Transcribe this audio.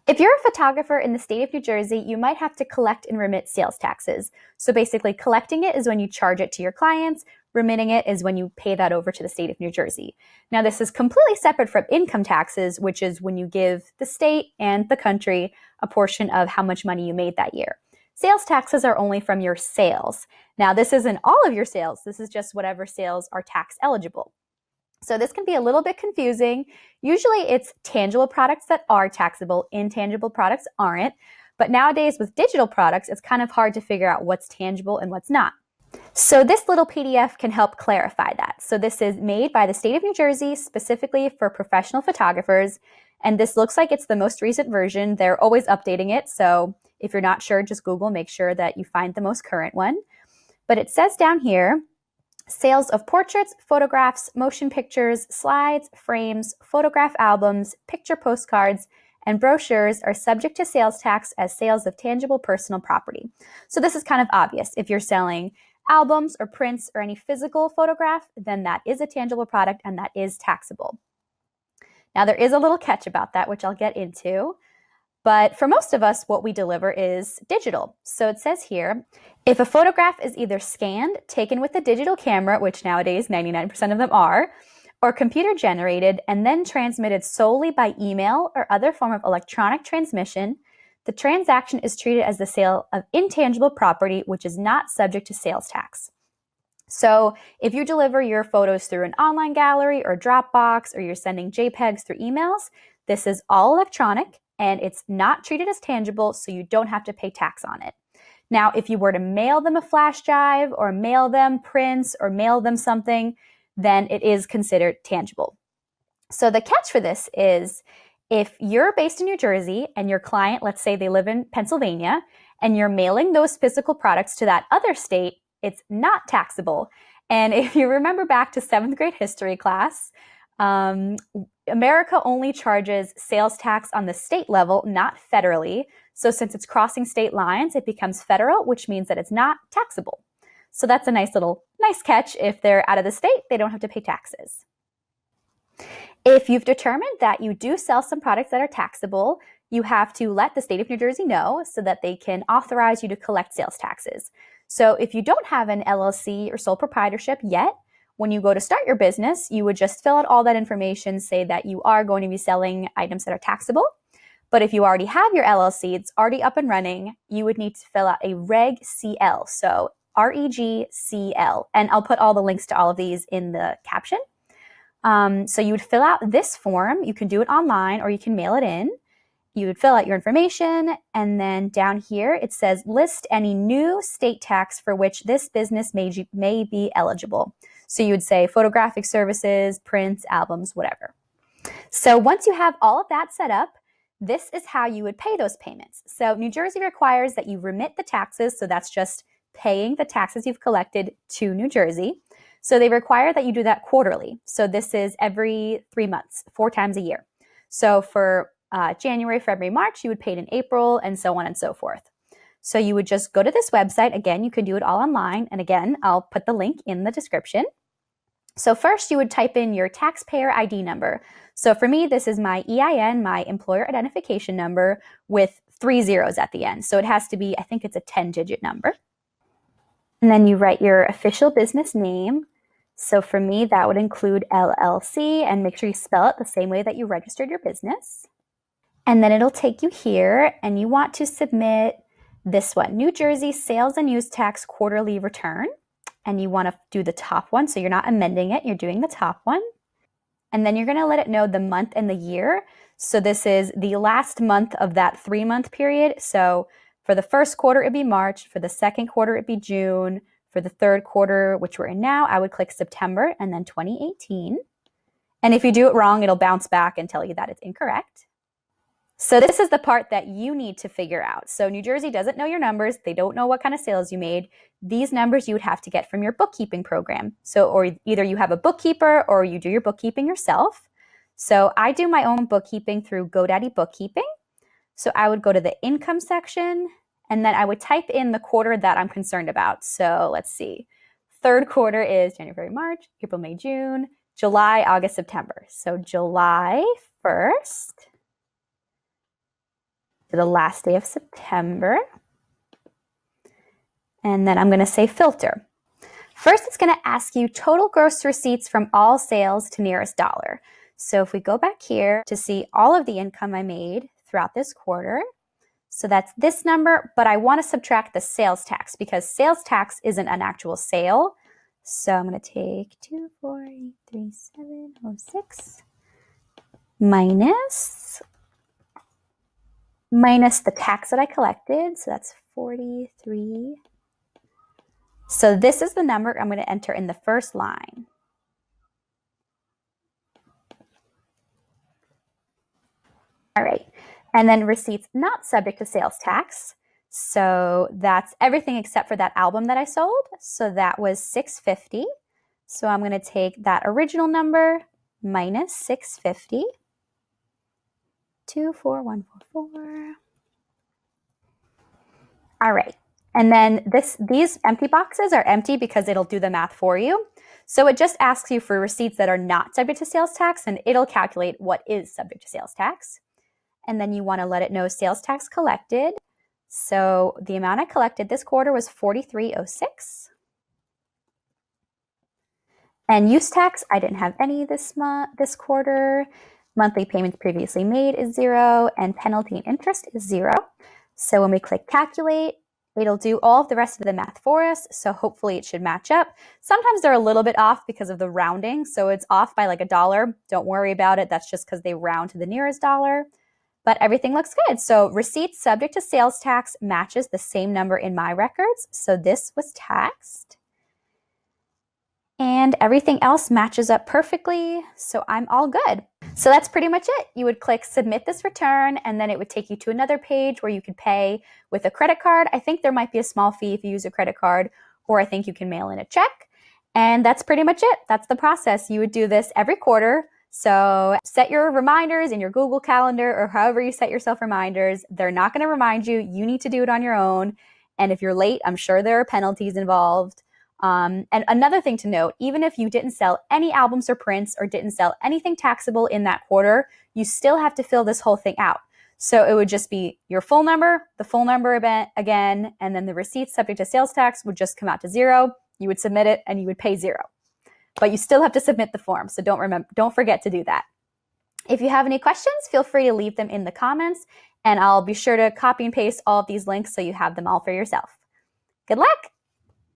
If you're a photographer in the state of New Jersey, you might have to collect and remit sales taxes. So basically, collecting it is when you charge it to your clients, remitting it is when you pay that over to the state of New Jersey. Now, this is completely separate from income taxes, which is when you give the state and the country a portion of how much money you made that year. Sales taxes are only from your sales. Now, this isn't all of your sales. This is just whatever sales are tax eligible. So this can be a little bit confusing. Usually it's tangible products that are taxable, intangible products aren't. But nowadays with digital products, it's kind of hard to figure out what's tangible and what's not. So this little PDF can help clarify that. So this is made by the state of New Jersey specifically for professional photographers. And this looks like it's the most recent version. They're always updating it. So if you're not sure, just Google, make sure that you find the most current one. But it says down here, sales of portraits, photographs, motion pictures, slides, frames, photograph albums, picture postcards, and brochures are subject to sales tax as sales of tangible personal property. So this is kind of obvious. If you're selling albums or prints or any physical photograph, then that is a tangible product and that is taxable. Now there is a little catch about that, which I'll get into. But for most of us, what we deliver is digital. So it says here, if a photograph is either scanned, taken with a digital camera, which nowadays 99% of them are, or computer generated and then transmitted solely by email or other form of electronic transmission, the transaction is treated as the sale of intangible property, which is not subject to sales tax. So if you deliver your photos through an online gallery or Dropbox, or you're sending JPEGs through emails, this is all electronic and it's not treated as tangible, so you don't have to pay tax on it. Now, if you were to mail them a flash drive or mail them prints or mail them something, then it is considered tangible. So the catch for this is if you're based in New Jersey and your client, let's say they live in Pennsylvania, and you're mailing those physical products to that other state, it's not taxable. And if you remember back to 7th grade history class, America only charges sales tax on the state level, not federally. So since it's crossing state lines, it becomes federal, which means that it's not taxable. So that's a nice catch. If they're out of the state, they don't have to pay taxes. If you've determined that you do sell some products that are taxable, you have to let the state of New Jersey know so that they can authorize you to collect sales taxes. So if you don't have an LLC or sole proprietorship yet, when you go to start your business, you would just fill out all that information, say that you are going to be selling items that are taxable. But if you already have your LLC, it's already up and running, you would need to fill out a Reg CL, so REGCL. And I'll put all the links to all of these in the caption. So you would fill out this form. You can do it online or you can mail it in. You would fill out your information, and then down here it says list any new state tax for which this business may be eligible. So you would say photographic services, prints, albums, whatever. So once you have all of that set up, this is how you would pay those payments. So New Jersey requires that you remit the taxes, so that's just paying the taxes you've collected to New Jersey. So they require that you do that quarterly. So this is every 3 months, 4 times a year. So for January, February, March, you would pay it in April, and so on and so forth. So you would just go to this website. Again, you can do it all online. And again, I'll put the link in the description. So first you would type in your taxpayer ID number. So for me, this is my EIN, my employer identification number with 3 zeros at the end. So it has to be, I think it's a 10-digit number. And then you write your official business name. So for me, that would include LLC, and make sure you spell it the same way that you registered your business. And then it'll take you here, and you want to submit this one, New Jersey Sales and Use Tax Quarterly Return. And you want to do the top one, so you're not amending it, you're doing the top one. And then you're going to let it know the month and the year. So this is the last month of that 3-month period. So for the first quarter, it'd be March. For the second quarter, it'd be June. For the third quarter, which we're in now, I would click September and then 2018. And if you do it wrong, it'll bounce back and tell you that it's incorrect. So this is the part that you need to figure out. So New Jersey doesn't know your numbers. They don't know what kind of sales you made. These numbers you would have to get from your bookkeeping program. So, or either you have a bookkeeper or you do your bookkeeping yourself. So I do my own bookkeeping through GoDaddy Bookkeeping. So I would go to the income section, and then I would type in the quarter that I'm concerned about. So let's see. Third quarter is January, March, April, May, June, July, August, September. So July 1st. to the last day of September. And then I'm going to say filter. First, it's going to ask you total gross receipts from all sales to nearest dollar. So if we go back here to see all of the income I made throughout this quarter, so that's this number, but I want to subtract the sales tax because sales tax isn't an actual sale. So I'm going to take 2483706 minus the tax that I collected. So that's 43. So this is the number I'm going to enter in the first line. All right. And then receipts not subject to sales tax. So that's everything except for that album that I sold. So that was $650. So I'm going to take that original number minus $650. 24144. All right. And then these empty boxes are empty because it'll do the math for you. So it just asks you for receipts that are not subject to sales tax, and it'll calculate what is subject to sales tax. And then you want to let it know sales tax collected. So the amount I collected this quarter was $43.06. And use tax, I didn't have any this quarter. Monthly payments previously made is 0, and penalty and interest is 0. So when we click calculate, it'll do all of the rest of the math for us. So hopefully it should match up. Sometimes they're a little bit off because of the rounding. So it's off by like $1. Don't worry about it. That's just because they round to the nearest dollar. But everything looks good. So receipts subject to sales tax matches the same number in my records. So this was taxed. And everything else matches up perfectly. So I'm all good. So that's pretty much it. You would click submit this return, and then it would take you to another page where you could pay with a credit card. I think there might be a small fee if you use a credit card, or I think you can mail in a check. And that's pretty much it. That's the process. You would do this every quarter. So set your reminders in your Google Calendar or however you set yourself reminders. They're not going to remind you. You need to do it on your own. And if you're late, I'm sure there are penalties involved. And another thing to note, even if you didn't sell any albums or prints or didn't sell anything taxable in that quarter, you still have to fill this whole thing out. So it would just be your full number, the full number again, and then the receipts subject to sales tax would just come out to 0. You would submit it and you would pay 0. But you still have to submit the form, so don't forget to do that. If you have any questions, feel free to leave them in the comments, and I'll be sure to copy and paste all of these links so you have them all for yourself. Good luck!